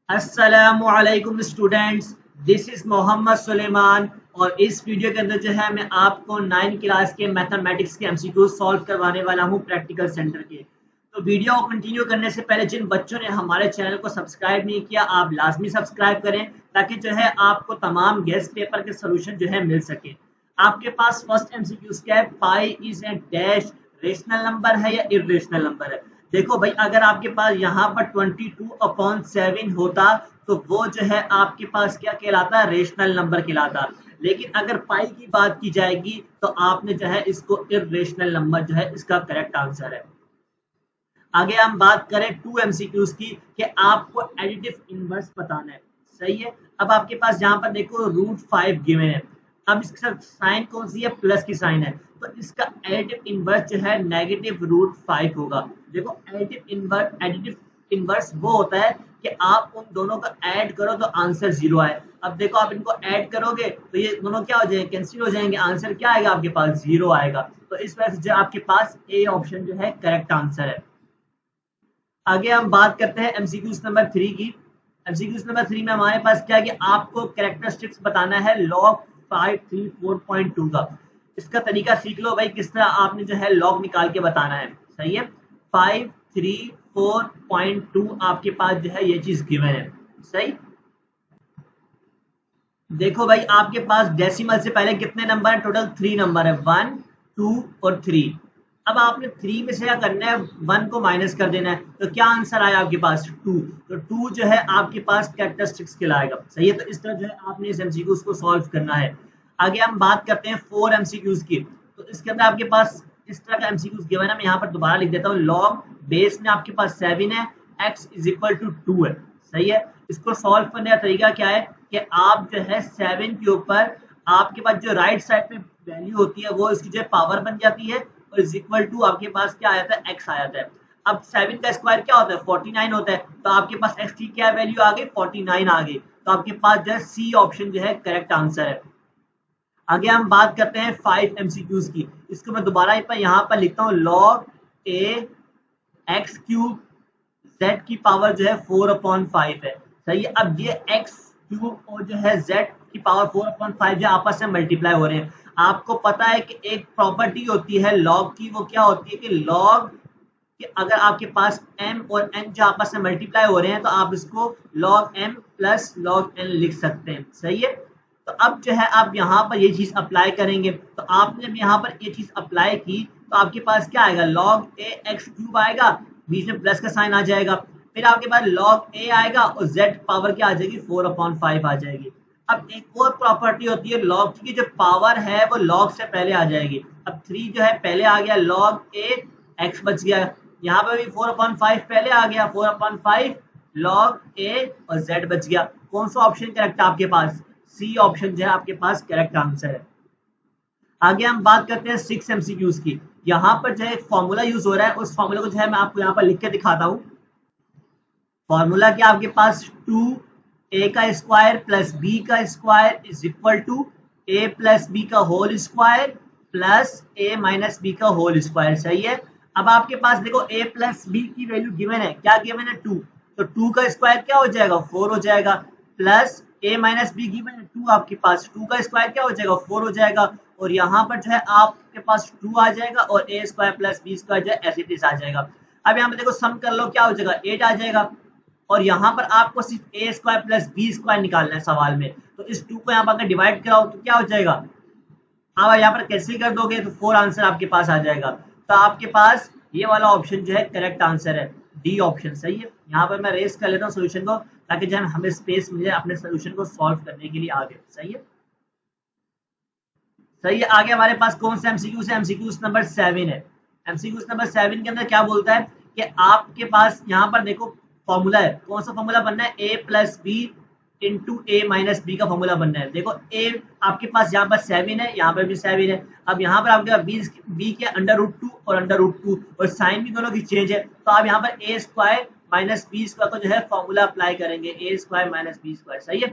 अस्सलामुअलैकुम students, this is Mohammad Suleman और इस वीडियो के अंदर जो है मैं आपको 9 क्लास के मैथमेटिक्स के एमसीक्यू सॉल्व करवाने वाला हूं प्रैक्टिकल सेंटर के। तो वीडियो को कंटिन्यू करने से पहले जिन बच्चों ने हमारे चैनल को सब्सक्राइब नहीं किया आप लाजमी सब्सक्राइब करें ताकि जो है आपको तमाम गेस्ट पेपर के सोल्यूशन जो है मिल सके। आपके पास फर्स्ट एमसीक्यू क्या है, pi is a dash rational number है या इरेशनल नंबर है। देखो भाई, अगर आपके पास यहाँ पर 22/7 होता तो वो जो है आपके पास क्या कहलाता है, रेशनल नंबर कहलाता। लेकिन अगर पाई की बात की जाएगी तो आपने जो है इसको इरेशनल नंबर जो है इसका करेक्ट आंसर है। आगे हम बात करें 2 एमसीक्यूज की कि आपको एडिटिव इनवर्स बताना है। सही है। अब आपके पास यहाँ पर देखो √5 गिवन है। अब इसके साथ साइन कौन सी है, प्लस की साइन है, तो इसका एडिटिव इनवर्स जो है -√5 होगा। देखो एडिटिव इनवर्स वो होता है कि आप उन दोनों का ऐड करो तो आंसर 0 आए। अब देखो आप इनको ऐड करोगे तो ये दोनों क्या हो जाएंगे, कैंसिल हो जाएंगे, आंसर क्या आएगा आपके पास, 0 आएगा। तो इस वजह से जो आपके पास ए ऑप्शन जो है करेक्ट आंसर है। आगे हम बात करते हैं एमसीक्यूज नंबर 3 की। एमसीक्यूज नंबर 3 में हमारे पास क्या है कि आपको कैरेक्टरिस्टिक्स बताना है log 534.2 का। इसका तरीका सीख लो भाई, किस तरह आपने जो है log निकाल के बताना है। सही है। 534.2 आपके पास जो है ये चीज गिवन है। सही। देखो भाई, आपके पास डेसिमल से पहले कितने नंबर है, टोटल 3 नंबर है, 1 2 और 3। अब आपने 3 में से क्या करना है, 1 को माइनस कर देना है। तो क्या आंसर आया आपके पास, 2। तो 2 जो है आपके पास कैरेक्टरिस्टिक्स कहलाएगा। सही है। तो इस तरह जो है आपने इस एमसीक्यूज को सॉल्व करना है। आगे हम बात करते हैं 4 एमसीक्यूज की। तो इसके अंदर आपके पास इस तरह का एमसीक्यूज गिवन है। मैं यहाँ पर दोबारा लिख देता हूँ। लॉग बेस में आपके पास 7 है, x = 2 है। सही है। इसको सॉल्व करने का तरीका क्या है कि आप जो है 7 के ऊपर आपके पास जो राइट साइड में वैल्यू होती है वो इसकी जो पावर बन जाती है और = आपके पास क्या आ जाता है, x आ जाता है। अब 7 का स्क्वायर क्या होता है, 49 होता है। तो आपके पास x की क्या वैल्यू आ गई, 49 आ गई। तो आपके पास जो है सी ऑप्शन जो है करेक्ट आंसर है। आगे हम बात करते हैं 5 एमसीक्यूज की। इसको मैं दोबारा यहाँ पर लिखता हूँ। log a x³ z की पावर जो है 4/5 है। सही है। अब ये x³ और जो है z की पावर 4/5 जो आपस में मल्टीप्लाई हो रहे हैं। आपको पता है कि एक प्रॉपर्टी होती है log की, वो क्या होती है कि log कि अगर आपके पास m और n जो आपस में मल्टीप्लाई हो रहे हैं तो आप इसको log m + log n लिख सकते हैं। सही है। तो अब जो है आप यहाँ पर ये चीज अप्लाई करेंगे। तो आपने जब यहाँ पर ये चीज अप्लाई की तो आपके पास क्या आएगा, log a x³ आएगा, बीच में प्लस का साइन आ जाएगा। फिर आपके पास log a आएगा और z पावर क्या आ जाएगी, 4/5 आ जाएगी। अब एक और प्रॉपर्टी होती है log की, जो पावर है वो log से पहले आ जाएगी। अब 3 जो है पहले आ गया, log a x बच गया। यहाँ पर भी 4/5 पहले आ गया, 4/5 log a और z बच गया। कौन सा ऑप्शन करेक्ट है आपके पास, सी ऑप्शन जो है आपके पास करेक्ट आंसर है। आगे हम बात करते हैं 6 एमसीक्यूज की। यहाँ पर जो है एक फॉर्मूला यूज हो रहा है, उस फॉर्मूला को जो है मैं आपको यहाँ पर लिख के दिखाता हूँ। फॉर्मूला क्या आपके पास, 2a का स्क्वायर प्लस b का स्क्वायर = a + b का whole square plus a - b का होल स्क्वायर। सही है। अब आपके पास देखो a + b की वैल्यू गिवन है, क्या गिवन है, 2। तो 2 का स्क्वायर क्या हो जाएगा, 4 हो जाएगा, प्लस a - b गिवन है 2, आपके पास 2 का स्क्वायर क्या हो जाएगा, 4 हो जाएगा। और यहाँ पर जो है आपके पास 2 आ जाएगा और a² + b² जो है एज इट इज आ जाएगा। अब यहाँ पे देखो सम कर लो, क्या हो जाएगा, 8 आ जाएगा। और यहाँ पर आपको सिर्फ a² + b² निकालना है सवाल में। तो इस 2 को यहाँ पर अगर डिवाइड कराओ तो क्या हो जाएगा, आप यहाँ पर कैंसिल कर दोगे तो 4 आंसर आपके पास आ जाएगा। तो आपके पास ये वाला ऑप्शन जो है करेक्ट आंसर है, डी ऑप्शन। सही है। यहाँ पर मैं रेस कर लेता हूँ सोल्यूशन को ताकि जब हमें स्पेस मिले अपने सोल्यूशन को सॉल्व करने के लिए आगे। सही है। सही है। आगे हमारे पास कौन सा एमसीक्यूज है, एमसीक्यूज नंबर 7 है। एमसीक्यूज नंबर 7 के अंदर क्या बोलता है कि आपके पास यहाँ पर देखो फॉर्मूला है, कौन सा फॉर्मूला बनना है, a + b × a - b का फॉर्मूला बनना है। देखो a आपके पास यहाँ पर 7 है, यहाँ पर भी 7 है। अब यहाँ पर आपके पास b के √2 और √2 और साइन भी दोनों की चेंज है। तो आप यहाँ पर a² - b² को जो है फॉर्मूला अप्लाई करेंगे, a² - b²। सही है।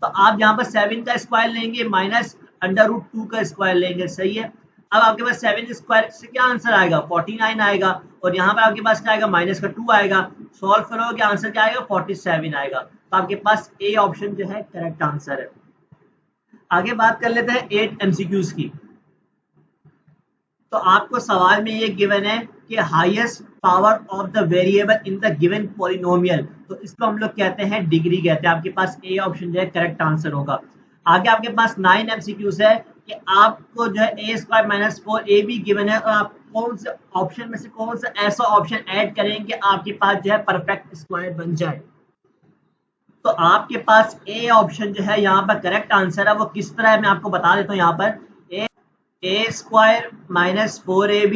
तो आप यहाँ पर 7 का स्क्वायर लेंगे माइनस √2 का स्क्वायर लेंगे। सही है। अब आपके पास 7 स्क्वायर से क्या आंसर आएगा 49 आएगा, और यहाँ पर आपके पास क्या आएगा माइनस का 2 आएगा, सॉल्व करोगे आंसर क्या आएगा 47 आएगा। तो आपके पास ए ऑप्शन जो है करेक्ट आंसर है। आगे बात कर लेते हैं 8 एमसीक्यूज की। तो आपको सवाल में ये गिवन है कि highest power of the variable in the given polynomial, तो इसको हम लोग कहते हैं डिग्री कहते हैं। आपके पास ए ऑप्शन जो है करेक्ट आंसर होगा। आगे आपके पास 9 एमसीक्यूज है कि आपको जो है ए स्क्वायर माइनस 4 भी गिवन है, और आप कौन से ऑप्शन में से कौन सा ऐसा ऑप्शन ऐड करेंगे कि आपके पास जो है परफेक्ट स्क्वायर बन जाए। तो आपके पास ए ऑप्शन जो है यहाँ पर करेक्ट आंसर है। वो किस तरह है मैं आपको बता देता हूँ। यहाँ पर ए स्क्वायर माइनस 4ab,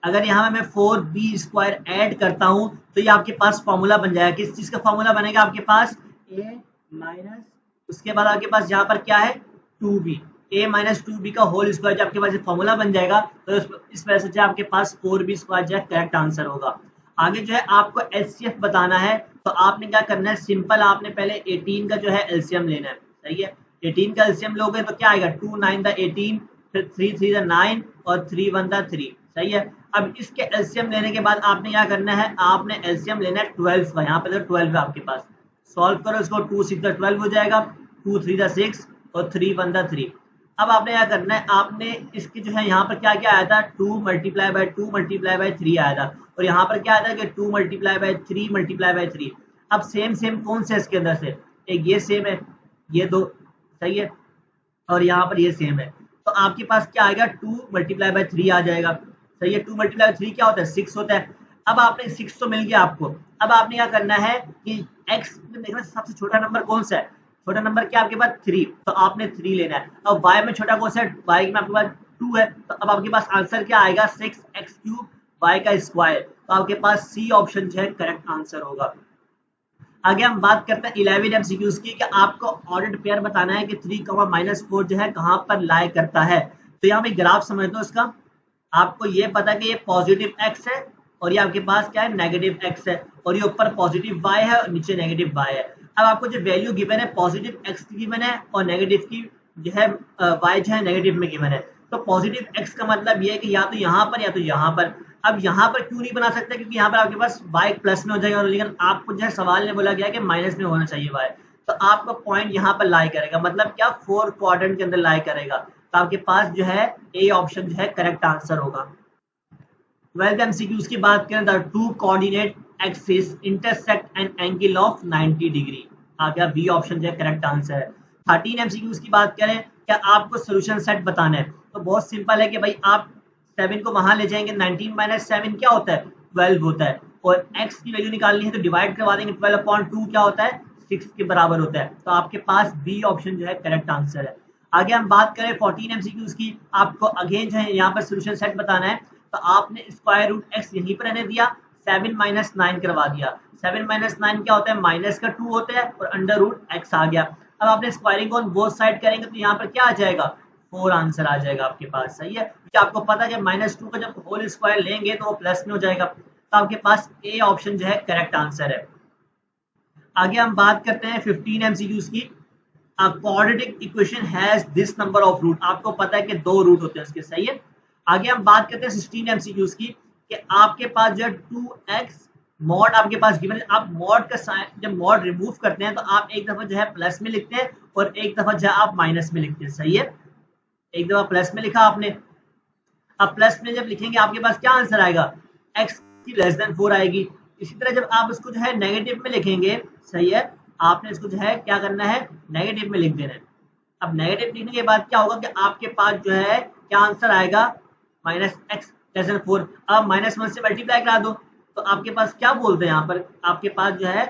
अगर यहाँ पे मैं 4b स्क्वायर ऐड करता हूँ तो ये आपके पास फॉर्मूला बन जाएगा। किस चीज का फॉर्मूला बनेगा आपके पास a माइनस, उसके बाद आपके पास यहाँ पर क्या है 2b, a माइनस 2b का होल स्क्वायर जो आपके पास फॉर्मूला बन जाएगा। तो इस वजह से जो आपके पास 4b स्क्वायर जो है करेक्ट आंसर होगा। आगे जो है आपको एलसीएम बताना है, तो आपने क्या करना है सिंपल, आपने पहले 18 का जो है एलसीएम लेना है। सही है, 18 का एलसीएम लोगे तो क्या आएगा 2 9 द 18, फिर 3 3 द 9 और 3 1 द 3। सही है, अब इसके एलसीएम लेने के बाद आपने क्या करना है, आपने एलसीएम लेना है 12 का। यहाँ पे तो 12 है आपके पास, सॉल्व करो इसको, 2 6 द 12 हो जाएगा, 2 3 द 6 और 3 1 द 3। अब आपने क्या करना है, आपने इसकी जो है यहाँ पर क्या क्या आया था 2 मल्टीप्लाई बाय 2 मल्टीप्लाई बाय 3 आया था, और यहाँ पर क्या आया था कि 2 मल्टीप्लाई बाय 3 मल्टीप्लाई बाय 3। अब सेम सेम कौन से इसके अंदर से, एक ये सेम है, ये दो, सही है, और यहाँ पर ये सेम है। तो आपके पास क्या आएगा 2 मल्टीप्लाई बाय 3 आ जाएगा। सही है, 2 मल्टीप्लाई बाय 3 क्या होता है 6 होता है। अब आपने 6 तो मिल गया आपको। अब आपने क्या करना है कि x में देखना सबसे छोटा नंबर कौन सा है, छोटा नंबर क्या आपके पास 3, तो आपने 3 लेना है। अब y में छोटा कौन सा है, y में आपके पास 2 है, तो अब आपके पास आंसर क्या आएगा 6x³ y का स्क्वायर। तो आपके पास सी ऑप्शन जो है करेक्ट आंसर होगा। आगे हम बात करते हैं 11 एमसीक्यूज की कि आपको ऑर्डर्ड पेयर बताना है कि 3, -4 जो है कहां पर लाई करता है। तो यहाँ पे ग्राफ समझ दो इसका, आपको ये पता है कि ये पॉजिटिव x है और ये आपके पास क्या है नेगेटिव x है, और ये ऊपर पॉजिटिव y है और नीचे नेगेटिव y है। अब आपको जो वैल्यू गिवन है पॉजिटिव x की गिवन है और नेगेटिव की जो है y जो है नेगेटिव में गिवन है। तो पॉजिटिव x का मतलब ये है कि या तो यहाँ पर या तो यहाँ पर। अब यहाँ पर क्यों नहीं बना सकते, क्योंकि यहाँ पर आपके पास y प्लस में हो जाएगा, लेकिन आपको जो है सवाल में बोला गया कि माइनस में होना चाहिए y, तो आपका पॉइंट यहाँ पर लाई करेगा, मतलब क्या 4 क्वाड्रेंट के अंदर लाई करेगा। तो आपके पास जो है ए ऑप्शन जो है करेक्ट आंसर होगा। 12 एमसीक्यूज की बात करें, the two coordinate axis intersect an angle of 90 degree, आपका बी ऑप्शन जो है करेक्ट आंसर है। 13 एमसीक्यूज की बात करें, क्या आपको सोल्यूशन सेट बताना है, तो बहुत सिंपल है कि भाई आप 7 को वहां ले जाएंगे, 19 - 7 क्या होता है 12 होता है, और x की वैल्यू निकालनी है तो डिवाइड करवा देंगे, 12/2 क्या होता है 6 के बराबर होता है। तो आपके पास बी ऑप्शन जो है करेक्ट आंसर है। आगे हम बात करें 14 एमसीक्यूज की, आपको अगेन जो है यहाँ पर सोल्यूशन सेट बताना है, तो आपने स्क्वायर रूट x यहीं पर रहने दिया, 7 - 9 करवा दिया। 7 - 9 क्या होता है -2 होता है, और अंडर रूट x आ गया। अब आपने स्क्वायरिंग ऑन बोथ साइड करेंगे तो यहाँ पर क्या आ जाएगा 4 आंसर आ जाएगा आपके पास। सही है, क्योंकि आपको पता है कि -2 का जब होल स्क्वायर लेंगे तो वो प्लस में हो जाएगा। तो आपके पास ए ऑप्शन जो है करेक्ट आंसर है। आगे हम बात करते हैं 15 एमसीक्यूज की। A quadratic equation has this number of root, आपको पता है कि 2 रूट होते हैं उसके। सही है, आगे हम बात करते हैं 16 एमसीक्यूज की कि आपके पास जो है 2x मॉड आपके पास गिवन है। आप मॉड का साइन जब मॉड रिमूव करते हैं तो आप एक दफा जो है प्लस में लिखते हैं और एक दफा जो है आप माइनस में लिखते हैं। सही है, एक दफा प्लस में लिखा आपने, अब प्लस में जब लिखेंगे आपके पास क्या आंसर आएगा x की <4 आएगी। इसी तरह जब आप उसको जो है नेगेटिव में लिखेंगे, सही है, आपने इसको जो है क्या करना है नेगेटिव में लिख देना है। अब नेगेटिव लिखने के बाद क्या होगा कि आपके पास जो है क्या आंसर आएगा -x <4। अब -1 से मल्टीप्लाई करा दो तो आपके पास क्या बोलते हैं यहाँ पर, आपके पास जो है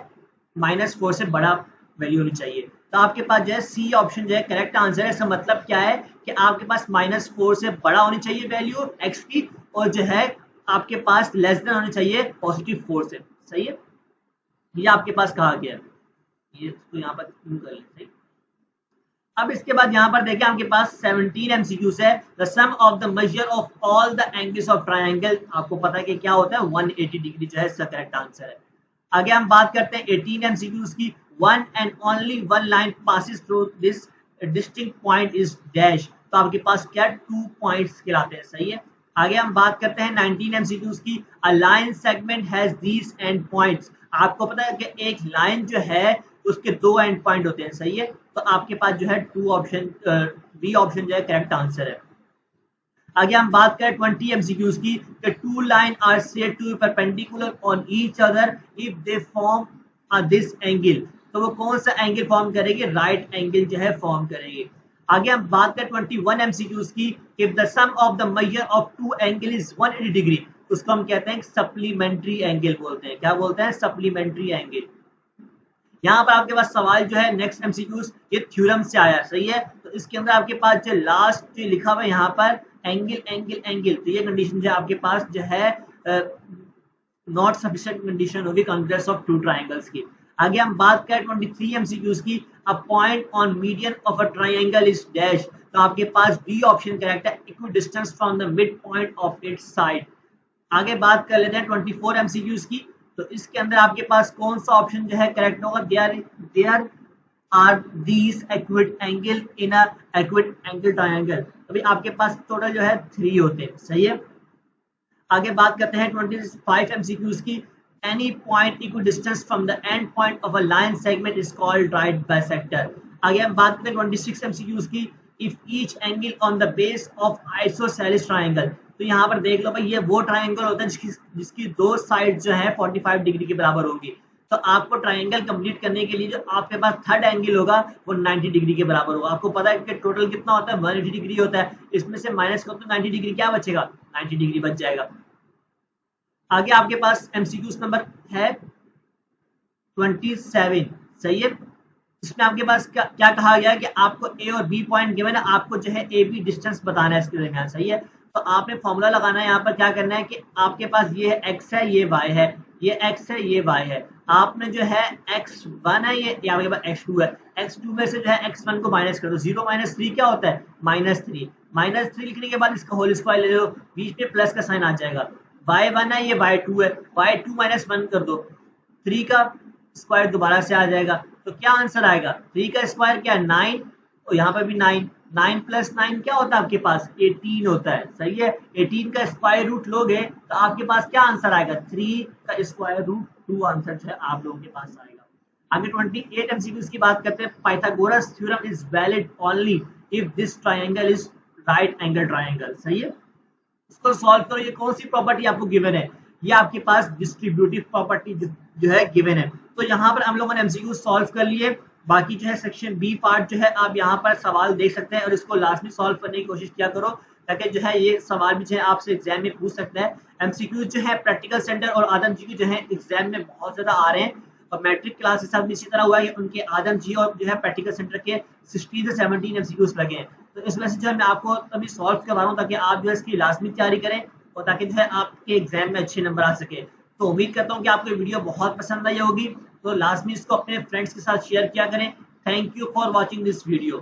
-4 से बड़ा वैल्यू होनी चाहिए। तो आपके पास जो है सी ऑप्शन जो है करेक्ट आंसर है। इसका मतलब क्या है कि आपके पास -4 से बड़ा होनी चाहिए वैल्यू x की, और जो है आपके पास लेस देन होनी चाहिए +4 से। सही है, ये आपके पास कहा गया है, ये इसको यहाँ पर कर लें। सही, अब इसके बाद यहाँ पर देखिए आपके पास 17 एमसीक्यूज है। The sum of the measure of all the angles of triangle, आपको पता है कि क्या होता है 180 डिग्री जो है इसका करेक्ट आंसर है। आगे हम बात करते हैं 18 एमसीक्यूज की। One and only one line passes through this distinct point is dash, तो आपके पास क्या 2 पॉइंट्स खिलाते हैं। सही है। आगे हम बात करते हैं 19 एमसीक्यूज की। A line segment has these and points. आपको पता है कि एक लाइन जो है उसके 2 एंड पॉइंट होते हैं। सही है। तो आपके पास जो है 2 ऑप्शन, बी ऑप्शन जो है करेक्ट आंसर है। आगे हम बात करें 20 एमसीक्यूज की। Two line are said to be perpendicular on each other if they form this angle. तो वो कौन सा एंगल फॉर्म करेगी? राइट एंगल जो है फॉर्म करेगी। आगे हम बात करें 21 एमसीक्यूज की। If the sum of the measure of two angle is 180 degree, उसको हम कहते हैं सप्लीमेंट्री एंगल बोलते हैं। क्या बोलते हैं? Supplementary angle. यहाँ पर आपके पास सवाल जो है नेक्स्ट एमसीक्यूज, ये थ्योरम से आया। सही है। तो इसके अंदर आपके पास जो लास्ट जो लिखा हुआ है यहाँ पर एंगल एंगल एंगल, तो ये कंडीशन जो आपके पास जो है नॉट सफिशिएंट कंडीशन होगी कॉन्ग्रेस ऑफ टू ट्राइंगल्स की। आगे हम बात करें 23 एमसीक्यूज की। A point on median of a triangle is dash. तो आपके पास बी ऑप्शन करेक्ट है, equi distance from the mid point of its side. आगे बात कर लेते हैं 24 एमसीक्यूज की। तो इसके अंदर आपके पास कौन सा ऑप्शन जो है करेक्ट होगा? There are these equid angle in a equid angle triangle. अभी आपके पास टोटल जो है 3 होते हैं। सही है। आगे बात करते हैं 25 एमसीक्यूज की। Any point equal distance from the end point of a line segment is called right bisector. आगे हम बात करते हैं 26 एमसीक्यूज की। If each angle on the base of isosceles triangle. तो यहाँ पर देख लो भाई, ये वो ट्रायंगल होता है जिसकी 2 साइड जो है 45 डिग्री के बराबर होगी। तो आपको ट्रायंगल कंप्लीट करने के लिए जो आपके पास थर्ड एंगल होगा वो 90 डिग्री के बराबर होगा। आपको पता है कि टोटल कितना होता है? 180 डिग्री होता है। इसमें से माइनस करो तो 90 डिग्री क्या बचेगा? 90 डिग्री बच जाएगा। आगे आपके पास एमसीक्यूज नंबर है 27। सही है। इसमें आपके पास क्या कहा गया है कि आपको ए और बी पॉइंट गिवन है, आपको जो है ए बी डिस्टेंस बताना है इसके दरमियान। सही है। तो आपने फॉर्मूला लगाना है। यहाँ पर क्या करना है कि आपके पास ये एक्स है, ये वाई है, ये एक्स है, ये वाई है। आपने जो है x1 है, ये यहाँ पे x2 है। x2 में से जो है x1 को माइनस कर दो। 0 - 3 क्या होता है? -3। -3 लिखने के बाद इसका होल स्क्वायर ले लो, बीच में प्लस का साइन आ जाएगा। y1 है, ये y2 है, y2 - 1 कर दो, 3 का स्क्वायर दोबारा से आ जाएगा। तो क्या आंसर आएगा? 3 का स्क्वायर क्या है? 9। और यहाँ पर भी 9। 9 + 9 क्या होता है आपके पास? 18 होता है। सही है। 18 का स्क्वायर रूट लोगे तो आपके पास क्या आंसर आएगा? 3 का स्क्वायर रूट 2 आंसर जो है आप लोगों के पास आएगा। आगे 28 एमसीक्यूज की बात करते हैं। Pythagoras theorem is valid only if this triangle is right angle triangle. सही है। इसको सॉल्व करो। ये कौन सी प्रॉपर्टी आपको गिवन है? ये आपके पास डिस्ट्रीब्यूटिव प्रॉपर्टी जो है गिवन है। तो यहाँ पर हम लोगों ने एमसीक्यू सॉल्व कर लिए। बाकी जो है सेक्शन बी पार्ट जो है आप यहाँ पर सवाल देख सकते हैं और इसको लास्ट में सॉल्व करने की कोशिश किया करो, ताकि जो है ये सवाल भी जो है आपसे एग्जाम में पूछ सकता है। एमसीक्यू जो है प्रैक्टिकल सेंटर और आदम जी जो है एग्जाम में बहुत ज्यादा आ रहे हैं, और मैट्रिक क्लास के साथ भी इसी तरह हुआ है। उनके आदम जी और जो है प्रैक्टिकल सेंटर के 16 से 17 एमसीक्यूज लगे हैं। तो इस वजह से जो है मैं आपको अभी सॉल्व करवा रहा हूँ, ताकि आप जो है इसकी लाजमी तैयारी करें और ताकि जो है आपके एग्जाम में अच्छे नंबर आ सके। तो उम्मीद करता हूँ कि आपको वीडियो बहुत पसंद आई होगी। तो लाजमी इसको अपने फ्रेंड्स के साथ शेयर किया करें। Thank you for watching this video.